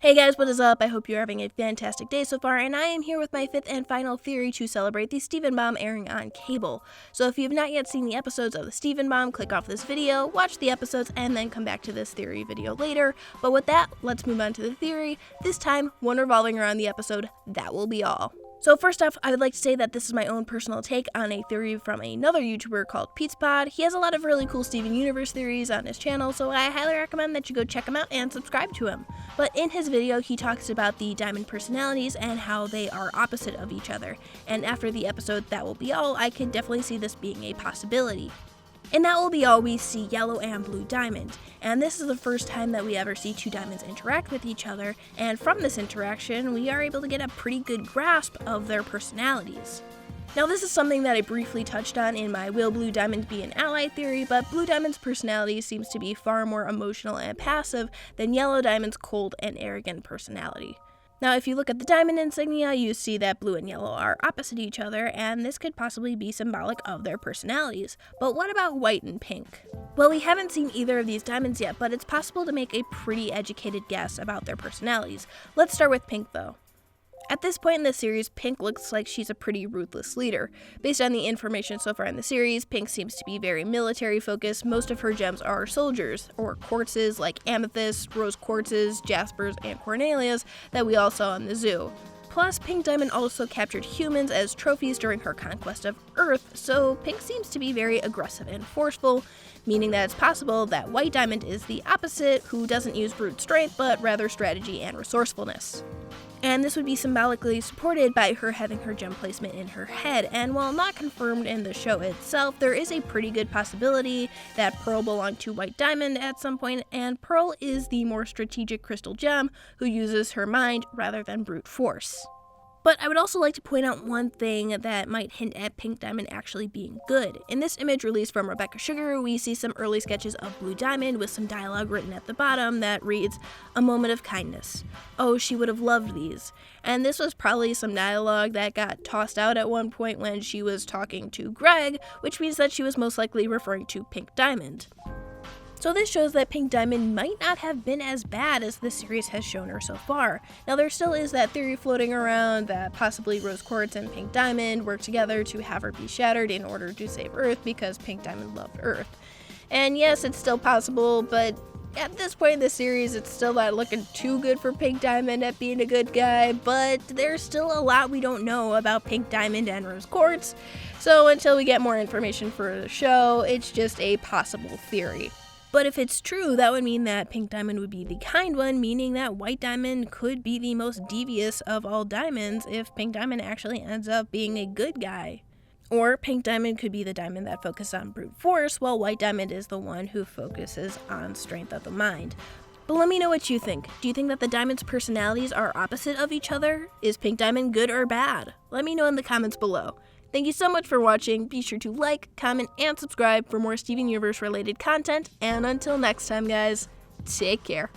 Hey guys, what is up? I hope you're having a fantastic day so far, and I am here with my fifth and final theory to celebrate the Steven Bomb airing on cable. So if you have not yet seen the episodes of the Steven Bomb, click off this video, watch the episodes, and then come back to this theory video later. But with that, let's move on to the theory, this time one revolving around the episode That Will Be All. So first off, I would like to say that this is my own personal take on a theory from another YouTuber called PizzaPod. He has a lot of really cool Steven Universe theories on his channel, so I highly recommend that you go check him out and subscribe to him. But in his video, he talks about the diamond personalities and how they are opposite of each other. And after the episode That Will Be All, I can definitely see this being a possibility. And That Will Be All, we see yellow and blue diamond, and this is the first time that we ever see two diamonds interact with each other, and from this interaction, we are able to get a pretty good grasp of their personalities. Now this is something that I briefly touched on in my Will Blue Diamond Be an Ally theory, but Blue Diamond's personality seems to be far more emotional and passive than Yellow Diamond's cold and arrogant personality. Now, if you look at the diamond insignia, you see that blue and yellow are opposite each other, and this could possibly be symbolic of their personalities. But what about white and pink? Well, we haven't seen either of these diamonds yet, but it's possible to make a pretty educated guess about their personalities. Let's start with pink, though. At this point in the series, Pink looks like she's a pretty ruthless leader. Based on the information so far in the series, Pink seems to be very military focused. Most of her gems are soldiers, or quartzes like amethysts, rose quartzes, jaspers, and cornelias that we all saw in the zoo. Plus, Pink Diamond also captured humans as trophies during her conquest of Earth, so Pink seems to be very aggressive and forceful, meaning that it's possible that White Diamond is the opposite, who doesn't use brute strength, but rather strategy and resourcefulness. And this would be symbolically supported by her having her gem placement in her head, and while not confirmed in the show itself, there is a pretty good possibility that Pearl belonged to White Diamond at some point, and Pearl is the more strategic crystal gem who uses her mind rather than brute force. But I would also like to point out one thing that might hint at Pink Diamond actually being good. In this image released from Rebecca Sugar, we see some early sketches of Blue Diamond with some dialogue written at the bottom that reads, "A moment of kindness. Oh, she would have loved these." And this was probably some dialogue that got tossed out at one point when she was talking to Greg, which means that she was most likely referring to Pink Diamond. So this shows that Pink Diamond might not have been as bad as the series has shown her so far. Now there still is that theory floating around that possibly Rose Quartz and Pink Diamond worked together to have her be shattered in order to save Earth because Pink Diamond loved Earth. And yes, it's still possible, but at this point in the series, it's still not looking too good for Pink Diamond at being a good guy, but there's still a lot we don't know about Pink Diamond and Rose Quartz. So until we get more information for the show, it's just a possible theory. But if it's true, that would mean that Pink Diamond would be the kind one, meaning that White Diamond could be the most devious of all diamonds if Pink Diamond actually ends up being a good guy. Or Pink Diamond could be the diamond that focuses on brute force, while White Diamond is the one who focuses on strength of the mind. But let me know what you think. Do you think that the diamonds' personalities are opposite of each other? Is Pink Diamond good or bad? Let me know in the comments below. Thank you so much for watching. Be sure to like, comment, and subscribe for more Steven Universe related content. And until next time, guys, take care.